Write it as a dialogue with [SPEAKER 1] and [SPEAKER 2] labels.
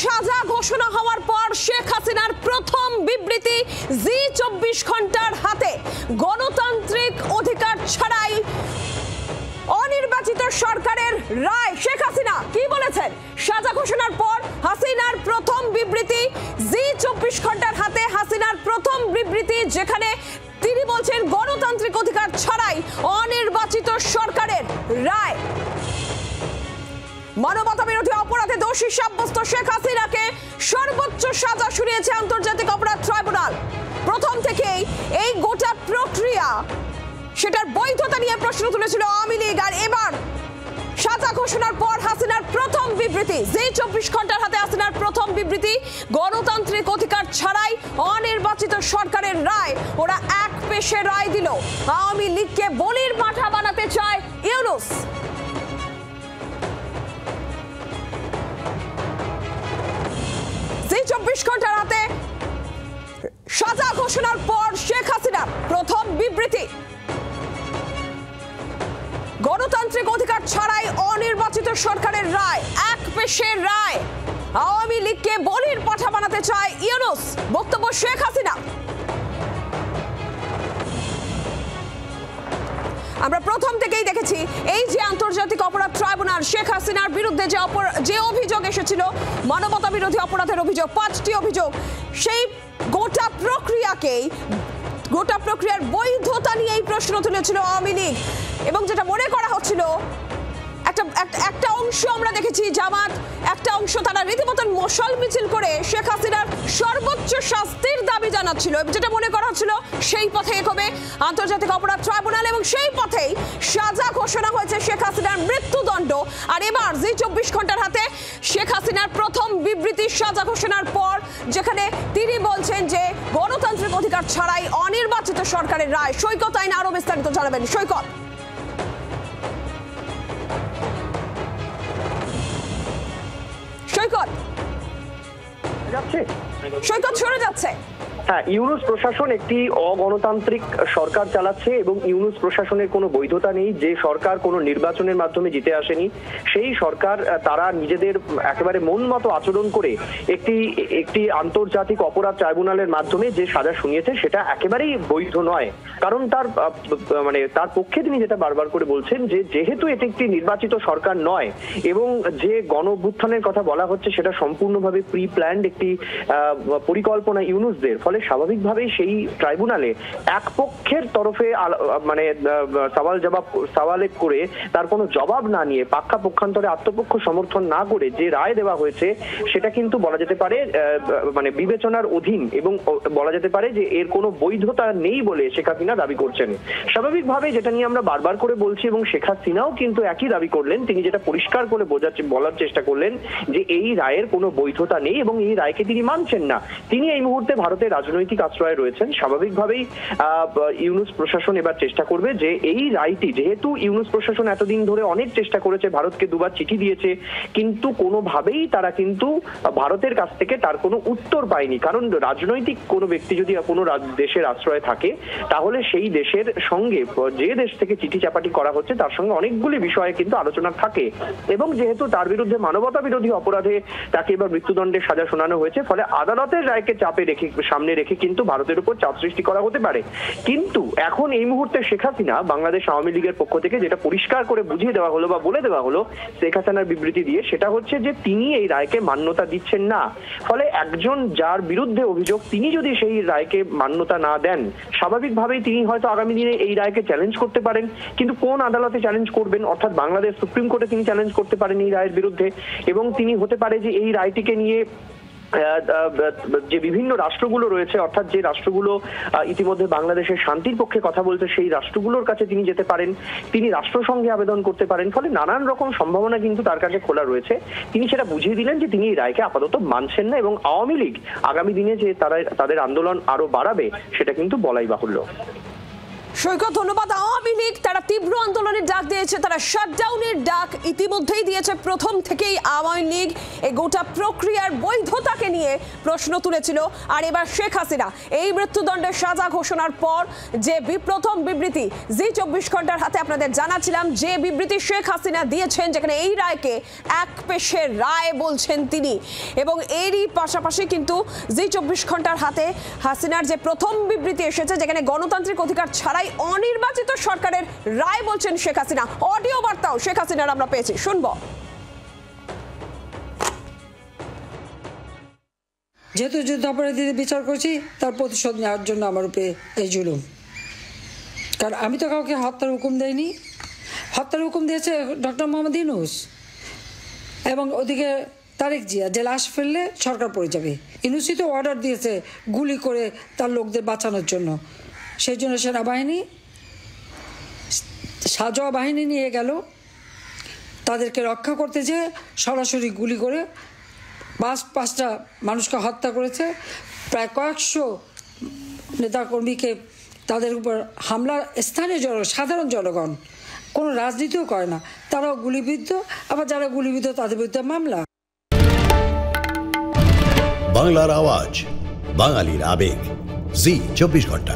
[SPEAKER 1] সাজা ঘোষণা হওয়ার পর শেখ হাসিনার প্রথম বিবৃতি জি 24 ঘন্টার হাতে। গণতান্ত্রিক অধিকার ছাড়াই অনির্বাচিত সরকারের রায়। শেখ হাসিনা কি বলেছেন? সাজা ঘোষণার পর হাসিনার প্রথম বিবৃতি জি 24 ঘন্টার হাতে। হাসিনার প্রথম বিবৃতি, যেখানে তিনি বলছেন গণতান্ত্রিক অধিকার ছাড়াই অনির্বাচিত সরকারের রায়। মানবতা বিরোধী অপরাধে দোষী সাব্যস্ত শেখ হাসিনাকে সর্বোচ্চ সাজা শুনিয়েছে আন্তর্জাতিক অপরাধ ট্রাইব্যুনাল। প্রথম থেকেই এই গোটা প্রক্রিয়া, সেটার বৈধতা নিয়ে প্রশ্ন তুলেছিল আওয়ামী লীগ। আর এবার সাজা ঘোষণার পর হাসিনার প্রথম বিবৃতি জি 24 ঘন্টার হাতে। হাসিনার প্রথম বিবৃতি গণতান্ত্রিক অধিকার ছাড়াই অনির্বাচিত সরকারের রায়। ওরা এক পেশে রায় দিল। আওয়ামী লীগকে বলির পাঠা বানাতে চায় ইউনূস। জি 24 ঘন্টার হাতে সাজা ঘোষণার পর শেখ হাসিনার প্রথম বিবৃতি গণতান্ত্রিক অধিকার ছাড়াই অনির্বাচিত সরকারের রায়, এক পেশের রায়। আওয়ামী লীগকে বলির পাঠা বানাতে চায় ইউনূস, বক্তব্য শেখ হাসিনা। আমরা প্রথম থেকেই দেখেছি এই যে আন্তর্জাতিক অপরাধ ট্রাইব্যুনাল শেখ হাসিনার বিরুদ্ধে যে অভিযোগ এসেছিল, মানবতা বিরোধী অপরাধের অভিযোগ, 5টি অভিযোগ, সেই গোটা প্রক্রিয়ার বৈধতা নিয়েই প্রশ্ন তুলেছিল আওয়ামী লীগ। এবং যেটা মনে করা হচ্ছিল, একটা অংশ আমরা দেখেছি জামাত, একটা অংশ তারা রীতিমতন মশাল মিছিল করে শেখ হাসিনার সর্বোচ্চ শাস্তির দাবি জানাচ্ছিল। যেটা মনে করা হচ্ছিল সেই পথে এগোবে আন্তর্জাতিক অপরাধ ট্রাইব্যুনাল, এবং সেই পথেই সাজা ঘোষণা হয়েছে শেখ হাসিনার মৃত্যুদণ্ড। আর এবার জি 24 ঘন্টার হাতে শেখ হাসিনার প্রথম বিবৃতি সাজা ঘোষণার পর, যেখানে তিনি বলছেন যে গণতান্ত্রিক অধিকার ছাড়াই অনির্বাচিত সরকারের রায়। সৈকত আইন আরো বিস্তারিত জানাবেন। সৈকত, সৈকত সরে যাচ্ছে।
[SPEAKER 2] হ্যাঁ, ইউনূস প্রশাসন একটি অগণতান্ত্রিক সরকার চালাচ্ছে এবং ইউনূস প্রশাসনের কোনো বৈধতা নেই। যে সরকার কোনো নির্বাচনের মাধ্যমে জিতে আসেনি, সেই সরকার তারা নিজেদের একেবারে মন মতো আচরণ করে একটি আন্তর্জাতিক অপরাধ ট্রাইব্যুনালের মাধ্যমে যে সাজা শুনিয়েছে, সেটা একেবারেই বৈধ নয়। কারণ তার পক্ষে তিনি যেটা বারবার করে বলছেন যে যেহেতু এটি একটি নির্বাচিত সরকার নয় এবং যে গণ অভ্যুত্থানের কথা বলা হচ্ছে সেটা সম্পূর্ণভাবে প্রি প্ল্যান্ড একটি পরিকল্পনা ইউনূসদের, ফলে স্বাভাবিকভাবেই সেই ট্রাইব্যুনালে এক পক্ষের তরফে সওয়ালে করে তার কোনো জবাব না নিয়ে, পক্ষান্তরে আত্মপক্ষ সমর্থন না করে যে রায় দেওয়া হয়েছে, সেটা কিন্তু বলা যেতে পারে বিবেচনার অধীন, এবং বলা যেতে পারে যে এর কোনো বৈধতা নেই বলে শেখ হাসিনা দাবি করছেন। স্বাভাবিকভাবে যেটা নিয়ে আমরা বারবার করে বলছি, এবং শেখ হাসিনাও কিন্তু একই দাবি করলেন, তিনি যেটা পরিষ্কার করে বলার চেষ্টা করলেন যে এই রায়ের কোনো বৈধতা নেই এবং এই রায়কে তিনি মানছেন না। তিনি এই মুহূর্তে ভারতের রাজনৈতিক আশ্রয়ে রয়েছেন। স্বাভাবিকভাবেই ইউনূস প্রশাসন এবার চেষ্টা করবে যে এই রায়টি, যেহেতু ইউনূস প্রশাসন এতদিন ধরে অনেক চেষ্টা করেছে, ভারতকে দুবার চিঠি দিয়েছে, কিন্তু কোনোভাবেই তারা কিন্তু ভারতের কাছ থেকে তার কোনো উত্তর পায়নি। কারণ রাজনৈতিক কোনো ব্যক্তি যদি কোনো দেশের আশ্রয়ে থাকে, তাহলে সেই দেশের সঙ্গে, যে দেশ থেকে চিঠি চাপাটি করা হচ্ছে, তার সঙ্গে অনেকগুলি বিষয়ে কিন্তু আলোচনা থাকে। এবং যেহেতু তার বিরুদ্ধে মানবতা বিরোধী অপরাধে তাকে এবার মৃত্যুদণ্ডের সাজা শোনানো হয়েছে, ফলে আদালতের রায়কে সামনে রেখে কিন্তু ভারতের উপর চাপ সৃষ্টি করা হতে পারে। কিন্তু এখন এই মুহূর্তে শেখ হাসিনা, বাংলাদেশ আওয়ামী লীগের পক্ষ থেকে যেটা পরিষ্কার করে বুঝিয়ে দেওয়া হলো বা বলে দেওয়া হলো শেখ হাসিনার বিবৃতি দিয়ে, সেটা হচ্ছে যে তিনি এই রায়কে মান্যতা দিচ্ছেন না। ফলে একজন যার বিরুদ্ধে অভিযোগ, তিনি যদি সেই রায়কে মান্যতা না দেন, স্বাভাবিকভাবেই তিনি হয়তো আগামী দিনে এই রায়কে চ্যালেঞ্জ করতে পারেন। কিন্তু কোন আদালতে চ্যালেঞ্জ করবেন? অর্থাৎ বাংলাদেশ সুপ্রিম কোর্টে তিনি চ্যালেঞ্জ করতে পারেন এই রায়ের বিরুদ্ধে, এবং তিনি হতে পারে যে এই রায়টিকে নিয়ে যে বিভিন্ন রাষ্ট্রগুলো রয়েছে, অর্থাৎ যে রাষ্ট্রগুলো ইতিমধ্যে বাংলাদেশের শান্তির পক্ষে কথা বলছে, সেই রাষ্ট্রগুলোর কাছে তিনি যেতে পারেন, তিনি রাষ্ট্রসংঘে আবেদন করতে পারেন। ফলে নানান রকম সম্ভাবনা কিন্তু তার কাছে খোলা রয়েছে। তিনি সেটা বুঝিয়ে দিলেন যে তিনি এই রায়কে আপাতত মানছেন না, এবং আওয়ামী লীগ আগামী দিনে যে তাদের আন্দোলন আরো বাড়াবে, সেটা কিন্তু বলাই বাহুল্য।
[SPEAKER 1] সৈকত, ধন্যবাদ। আওয়ামী লীগ তারা তীব্র আন্দোলনের ডাক দিয়েছে, তারা শাটডাউনের ডাক ইতিমধ্যেই দিয়েছে। প্রথম থেকেই আওয়ামী লীগ এই গোটা প্রক্রিয়ার বৈধতাকে নিয়ে প্রশ্ন তুলেছিল। আর এবার শেখ হাসিনা এই মৃত্যুদণ্ডের সাজা ঘোষণার পর যে প্রথম বিবৃতি জি 24 ঘন্টার হাতে আপনাদের জানাচ্ছিলাম, যে বিবৃতি শেখ হাসিনা দিয়েছেন, যেখানে এই রায়কে এক পেশের রায় বলছেন তিনি। এবং এরই পাশাপাশি কিন্তু জি 24 ঘন্টার হাতে হাসিনার যে প্রথম বিবৃতি এসেছে, যেখানে গণতান্ত্রিক অধিকার ছাড়াই অনির্বাচিত সরকারের রায় বলছেন শেখ হাসিনা। অডিও বার্তাও শেখ হাসিনার আমরা পেয়েছি, শুনবো।
[SPEAKER 3] যেহেতু যুদ্ধাপরাধীদের বিচার করছি, তার প্রতিশোধ নেওয়ার জন্য আমার উপরে এই জুলুম। কারণ আমি তো কাউকে হত্যার হুকুম দেয়নি। হত্যার হুকুম দিয়েছে ডক্টর মোহাম্মদ ইউনূস, এবং ওদিকে তারেক জিয়া যে লাশ ফেললে সরকার পড়ে যাবে। ইউনূসই তো অর্ডার দিয়েছে গুলি করে তার লোকদের বাঁচানোর জন্য। সেই জন্য সেনাবাহিনী সাজোয়া বাহিনী নিয়ে গেল, তাদেরকে রক্ষা করতে যে সরাসরি গুলি করে 5টা মানুষকে হত্যা করেছে। প্রায় কয়েকশো নেতাকর্মীকে তাদের উপর হামলা, স্থানীয় সাধারণ জনগণ, কোনো রাজনীতিও করে না, তারাও গুলিবিদ্ধ। আবার যারা গুলিবিদ্ধ তাদের বিরুদ্ধে মামলা।
[SPEAKER 4] বাংলার আওয়াজ, বাঙালির আবেগ, জি 24 ঘন্টা।